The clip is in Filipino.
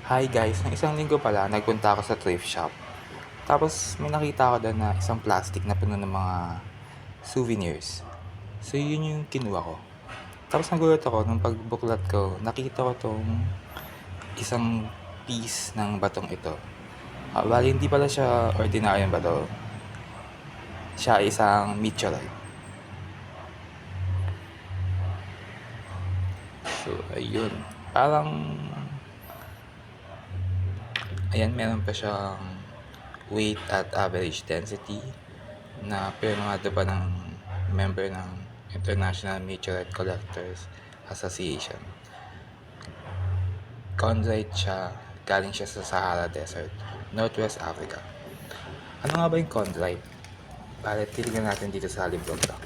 Hi guys, ng isang linggo pala nagpunta ako sa thrift shop. Tapos may nakita ako doon na isang plastic na puno ng mga souvenirs. So yun yung kinuha ko. Tapos nagulat ako nung pagbuklat ko, nakita ko tong isang piece ng batong ito. Bali hindi pala siya ordinaryong bato. Siya ay isang meteorite. So ayun, parang ayan meron pa siyang weight at average density na pirmado pa ng member ng International Meteorite Collectors Association. Chondrite siya, galing siya sa Sahara Desert, Northwest Africa. Ano nga ba yung chondrite? Para titignan natin dito sa librong to.